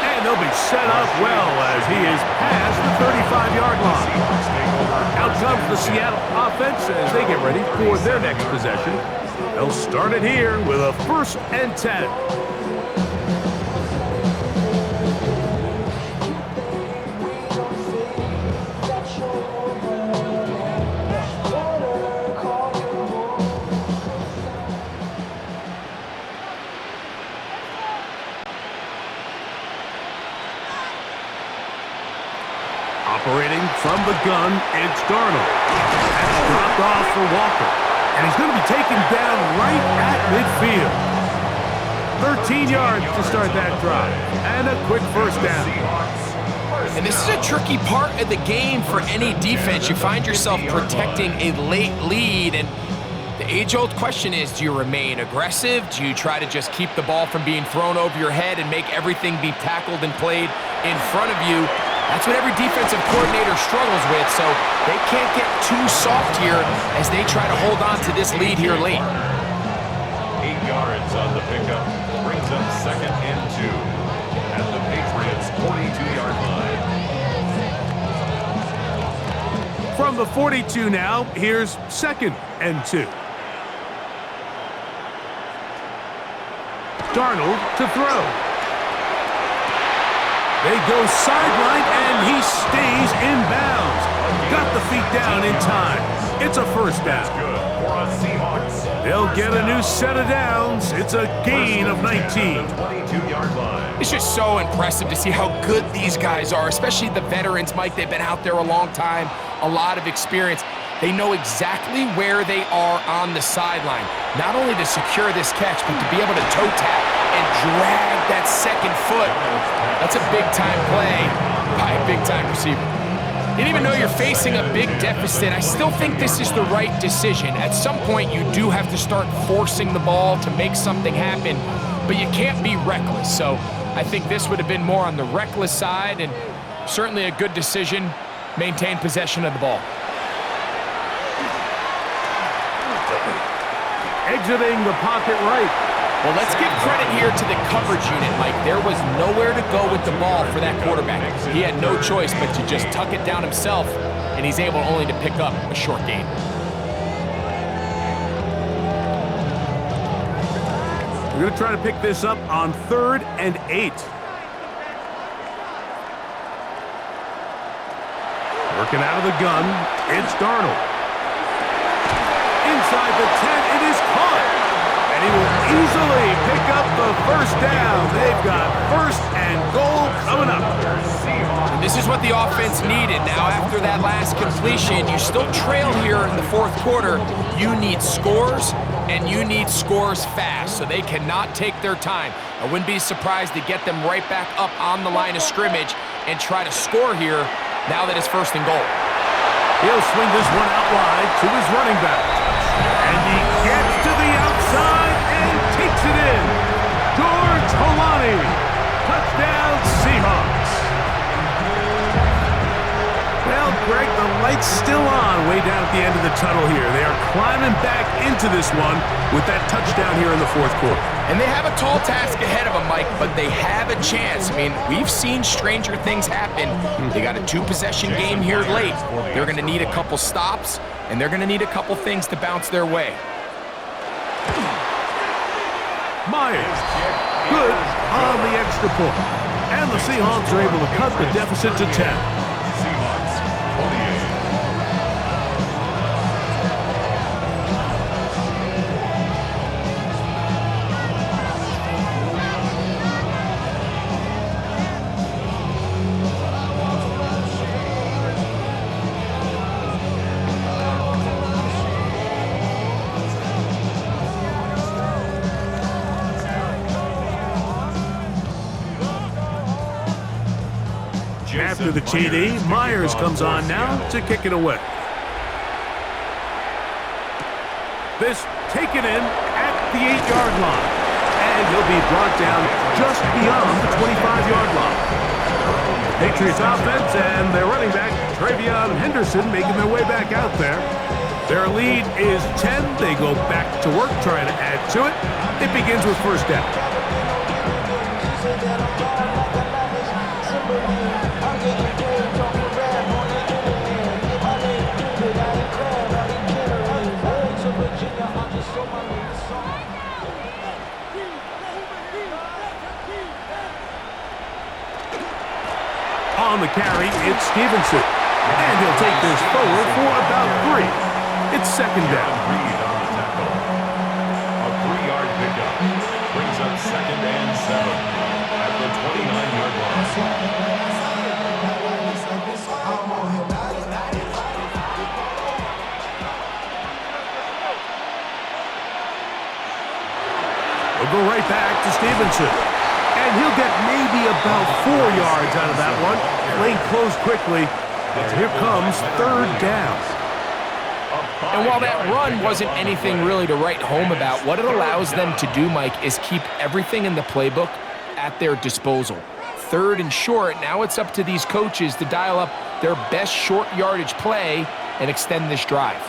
B: And they'll be set up well as he is past the 35-yard line. Out comes the Seattle offense as they get ready for their next possession. They'll start it here with a 1st and 10. gun, it's Darnold. That's dropped off for Walker. And he's going to be taken down right at midfield. 13 yards to start that drive. And a quick first down.
C: And this is a tricky part of the game for any defense. You find yourself protecting a late lead, and the age-old question is, do you remain aggressive? Do you try to just keep the ball from being thrown over your head and make everything be tackled and played in front of you? That's what every defensive coordinator struggles with, so they can't get too soft here as they try to hold on to this lead here late.
A: 8 yards on the pickup. Brings up 2nd and 2 at the Patriots' 42-yard line.
B: From the 42 now, here's 2nd and 2. Darnold to throw. They go sideline, and he stays in bounds. Got the feet down in time. It's a first down.
A: Good for a Seahawks.
B: They'll get a new set of downs. It's a gain of 19.
A: 22-yard line.
C: It's just so impressive to see how good these guys are, especially the veterans, Mike. They've been out there a long time, a lot of experience. They know exactly where they are on the sideline, not only to secure this catch, but to be able to toe tap and drag that second foot. That's a big-time play by a big-time receiver. And even though you're facing a big deficit, I still think this is the right decision. At some point, you do have to start forcing the ball to make something happen, but you can't be reckless. So I think this would have been more on the reckless side, and certainly a good decision, maintain possession of the ball.
B: Exiting the pocket right.
C: Well, let's give credit here to the coverage unit, Mike. There was nowhere to go with the ball for that quarterback. He had no choice but to just tuck it down himself, and he's able only to pick up a short gain.
B: We're going to try to pick this up on 3rd and 8. Working out of the gun, it's Darnold. Inside the 10, it is caught. And he will easily pick up the first down. They've got 1st and goal coming up.
C: And this is what the offense needed. Now, after that last completion, you still trail here in the 4th quarter. You need scores, and you need scores fast, so they cannot take their time. I wouldn't be surprised to get them right back up on the line of scrimmage and try to score here now that it's 1st and goal.
B: He'll swing this one out wide to his running back. And he gets to the outside and takes it in. George Holani. Touchdown, Seahawks. Well, Greg, the light's still on way down at the end of the tunnel here. They are climbing back into this one with that touchdown here in the 4th quarter.
C: And they have a tall task ahead of them, Mike, but they have a chance. I mean, we've seen stranger things happen. They got a 2-possession game here late. They're going to need a couple stops, and they're going to need a couple things to bounce their way.
B: Myers, good on the extra point. And the Seahawks are able to cut the deficit to 10.
A: Seahawks 28.
B: After the TD, Myers comes on now to kick it away. This taken in at the 8-yard line. And he'll be brought down just beyond the 25-yard line. Patriots offense and their running back, Travion Henderson, making their way back out there. Their lead is 10. They go back to work trying to add to it. It begins with 1st down. On the carry, it's Stevenson. And he'll take this forward for about 3. It's 2nd down.
A: Reed on the tackle. A 3-yard pickup. Brings up 2nd and 7 at the 29-yard line.
B: He'll go right back to Stevenson. And he'll get maybe about 4 yards out of that one. Lane closed quickly. And here comes third down.
C: And while that run wasn't anything really to write home about, what it allows them to do, Mike, is keep everything in the playbook at their disposal. Third and short, now it's up to these coaches to dial up their best short yardage play and extend this drive.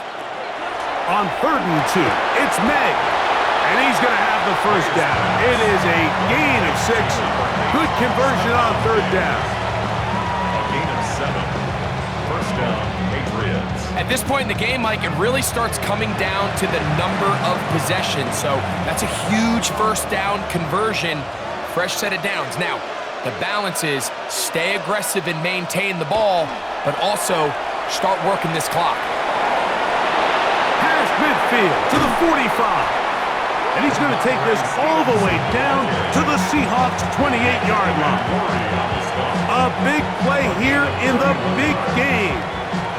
B: On 3rd and 2, it's May. And he's going to have the first down. It is a gain of 6. Good conversion on 3rd down.
A: A gain of 7. First down, Patriots.
C: At this point in the game, Mike, it really starts coming down to the number of possessions. So that's a huge first down conversion. Fresh set of downs. Now, the balance is stay aggressive and maintain the ball, but also start working this clock.
B: Past midfield to the 45. And he's going to take this all the way down to the Seahawks' 28-yard line. A big play here in the big game.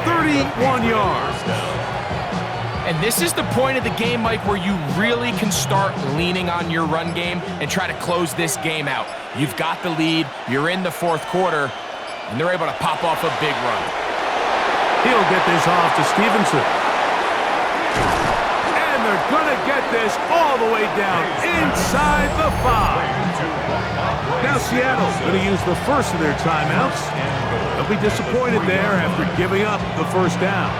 B: 31 yards.
C: And this is the point of the game, Mike, where you really can start leaning on your run game and try to close this game out. You've got the lead, you're in the 4th quarter, and they're able to pop off a big run.
B: He'll get this off to Stevenson. And they're going to get this all the way down inside the 5. Now Seattle's going to use the first of their timeouts. They'll be disappointed there after giving up the first down.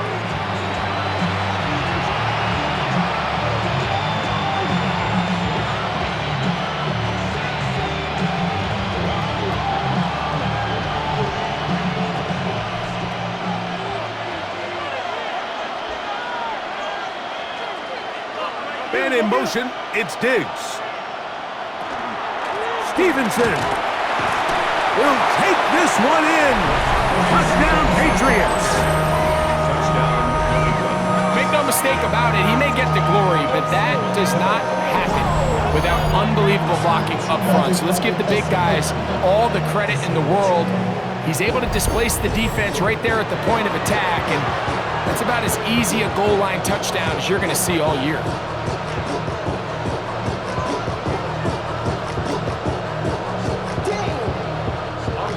B: And in motion, it's Diggs. Stevenson will take this one in. Touchdown, Patriots.
C: Make no mistake about it, he may get the glory, but that does not happen without unbelievable blocking up front. So let's give the big guys all the credit in the world. He's able to displace the defense right there at the point of attack, and that's about as easy a goal line touchdown as you're going to see all year.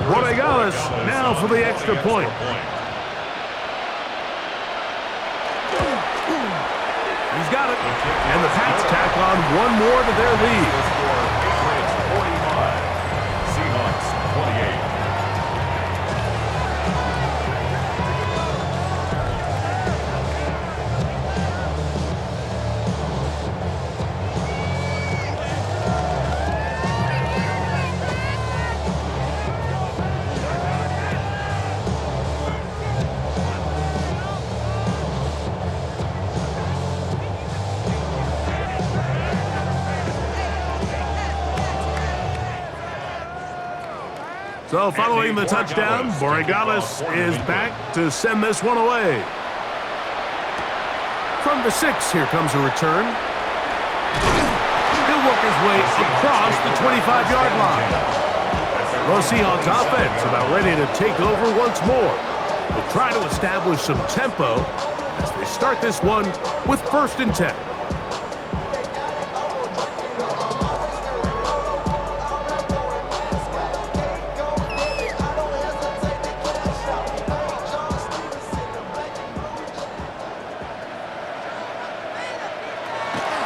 B: Rodriguez now for the extra point. He's got it. And the Pats tack on one more to their lead.
A: Patriots 45, Seahawks 28.
B: So following the touchdown, Borregales is back to send this one away. From the 6, here comes a return. He'll work his way across the 25-yard line. The Seahawks offense about ready to take over once more. They'll try to establish some tempo as they start this one with 1st and 10.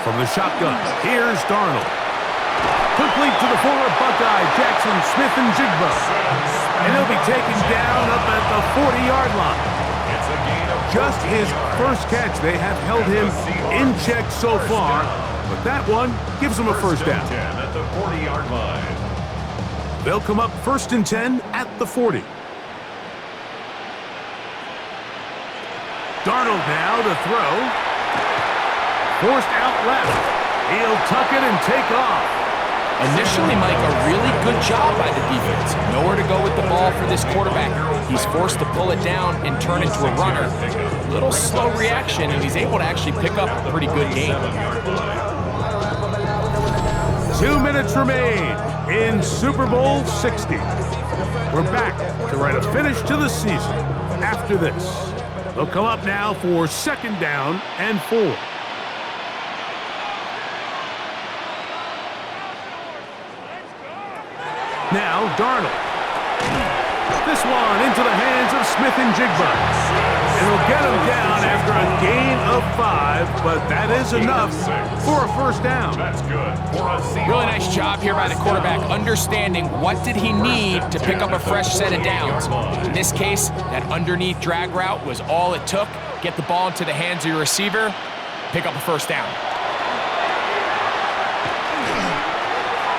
B: From the shotgun, here's Darnold. Complete to the former Buckeye, Jackson Smith-Njigba. And he'll be taken down up at the 40-yard line. Just his first catch. They have held him in check so far, but that one gives him a first down.
A: At the 40-yard line.
B: They'll come up 1st and 10 at the 40. Darnold now to throw. Forced out left. He'll tuck it and take off.
C: Initially, Mike, a really good job by the defense. Nowhere to go with the ball for this quarterback. He's forced to pull it down and turn into a runner. Little slow reaction, and he's able to actually pick up a pretty good game.
B: 2 minutes remain in Super Bowl 60. We're back to write a finish to the season after this. They'll come up now for 2nd down and 4. Now Darnold. This one into the hands of Smith and Jigba. It'll get him down after a gain of 5, but that is enough for a first down.
A: That's good.
C: Really nice job here by the quarterback, understanding what did he need to pick up a fresh set of downs. In this case, that underneath drag route was all it took. Get the ball into the hands of your receiver, pick up a first down.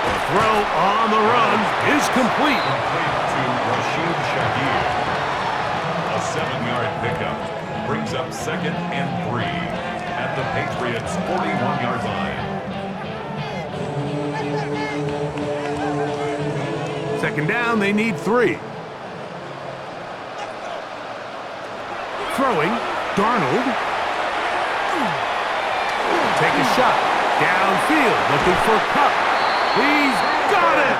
B: The throw on the run is complete.
A: A 7-yard pickup brings up 2nd and 3 at the Patriots' 41-yard line.
B: Second down, they need 3. Throwing, Darnold. Take a shot. Downfield, looking for Cup. He's got it!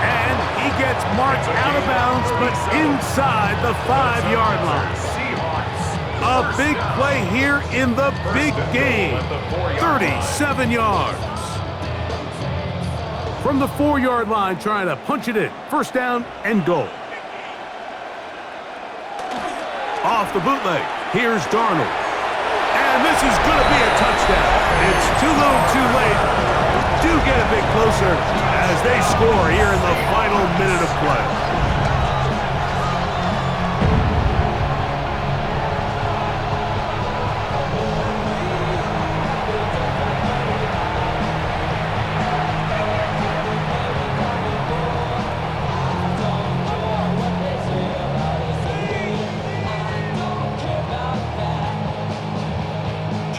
B: And he gets marked out of bounds, but inside the 5-yard line. A big play here in the big game. 37 yards. From the 4-yard line, trying to punch it in. First down and goal. Off the bootleg, here's Darnold. And this is going to be a touchdown. It's too little too late. Do get a bit closer as they score here in the final minute of play.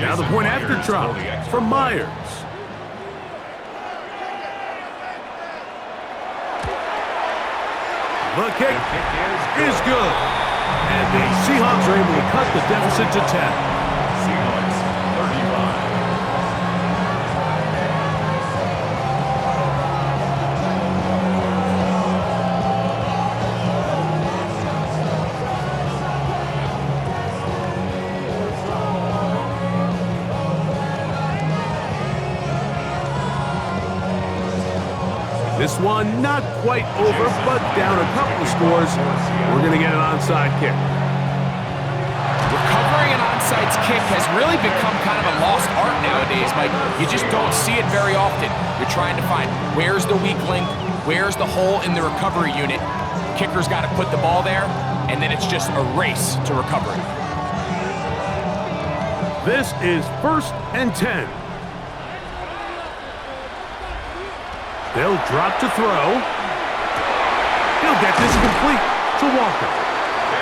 B: Now the point after try from Myers. The kick is good. And the Seahawks are able to cut the deficit to 10.
A: Seahawks 35.
B: This one not quite over, but down a couple of scores. We're going to get an onside kick.
C: Recovering an onside kick has really become kind of a lost art nowadays, Mike. You just don't see it very often. You're trying to find where's the weak link, where's the hole in the recovery unit. Kicker's got to put the ball there, and then it's just a race to recover it.
B: This is 1st and 10. They'll drop to throw. He'll get this complete to Walker.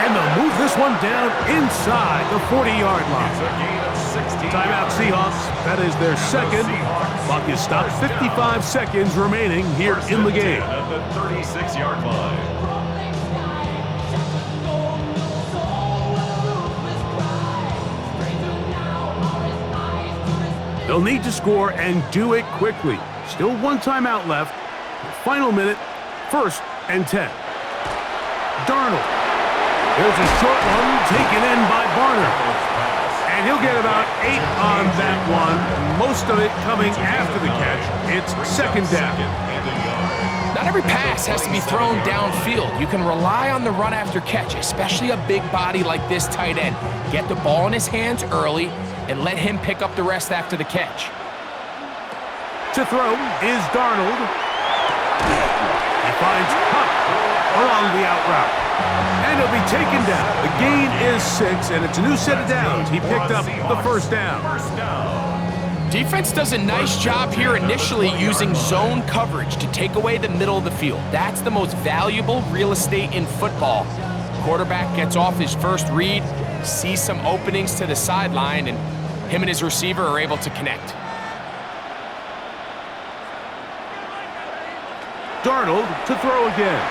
B: And they'll move this one down inside the 40-yard line. Timeout Seahawks. That is their second. Clock is stopped. 55 seconds remaining here in the game.
A: At the 36-yard line.
B: They'll need to score and do it quickly. Still one timeout left. The final minute, 1st and 10. Darnold. There's a short one taken in by Barner. And he'll get about 8 on that one. Most of it coming after the catch. It's 2nd down.
C: Not every pass has to be thrown downfield. You can rely on the run after catch, especially a big body like this tight end. Get the ball in his hands early and let him pick up the rest after the catch.
B: To throw is Darnold. He finds Cup along the out route. And he'll be taken down. The gain is 6, and it's a new set of downs. He picked up the first down.
C: Defense does a nice job here initially using zone coverage to take away the middle of the field. That's the most valuable real estate in football. Quarterback gets off his first read, sees some openings to the sideline, and him and his receiver are able to connect.
B: Darnold to throw again.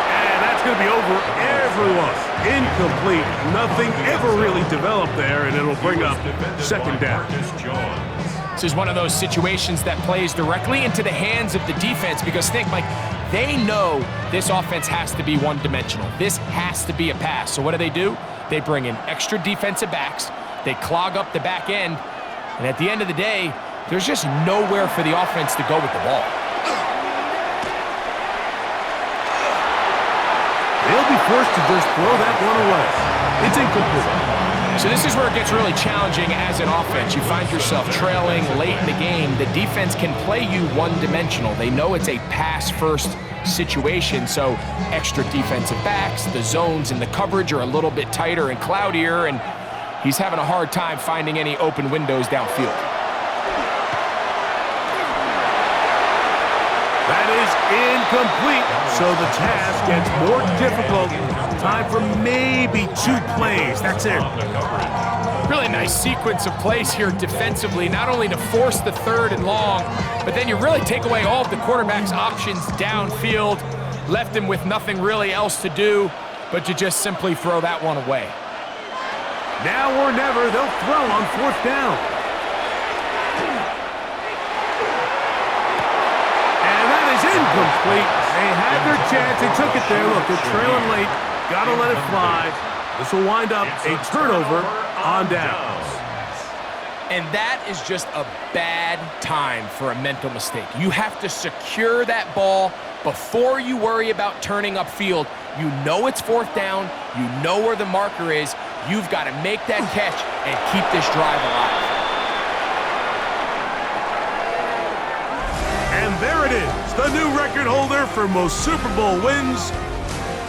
B: And that's going to be over everyone. Incomplete. Nothing ever really developed there, and it'll bring up 2nd down.
C: This is one of those situations that plays directly into the hands of the defense because think, Mike, they know this offense has to be one-dimensional. This has to be a pass. So what do? They bring in extra defensive backs. They clog up the back end. And at the end of the day, There's just nowhere for the offense to go with the ball.
B: They'll be forced to just throw that one away. It's incomplete.
C: So this is where it gets really challenging as an offense. You find yourself trailing late in the game. The defense can play you one-dimensional. They know it's a pass-first situation, so extra defensive backs, the zones and the coverage are a little bit tighter and cloudier, and he's having a hard time finding any open windows downfield.
B: That is incomplete, so the task gets more difficult. Time for maybe 2 plays. That's it.
C: Really nice sequence of plays here defensively, not only to force the 3rd and long, but then you really take away all of the quarterback's options downfield, left him with nothing really else to do but to just simply throw that one away.
B: Now or never, they'll throw on 4th down. And that is incomplete. They had their chance. They took it there. Look, they're trailing late. Gotta let it fly. This will wind up a turnover on downs.
C: And that is just a bad time for a mental mistake. You have to secure that ball before you worry about turning upfield. You know it's 4th down. You know where the marker is. You've got to make that catch and keep this drive alive.
B: And there it is. The new record holder for most Super Bowl wins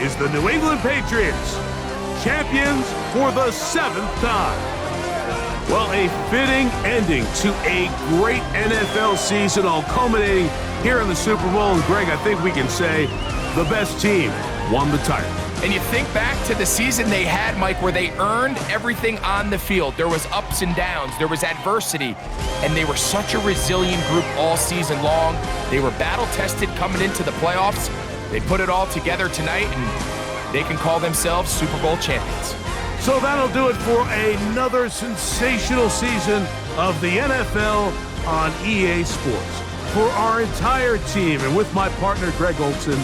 B: is the New England Patriots, champions for the 7th time. Well, a fitting ending to a great NFL season, all culminating here in the Super Bowl. And Greg, I think we can say the best team won the title.
C: And you think back to the season they had, Mike, where they earned everything on the field. There was ups and downs, there was adversity, and they were such a resilient group all season long. They were battle-tested coming into the playoffs. They put it all together tonight, and they can call themselves Super Bowl champions.
B: So that'll do it for another sensational season of the NFL on EA Sports. For our entire team, and with my partner Greg Olson,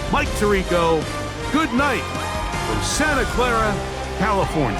B: Mike Tirico, good night from Santa Clara, California.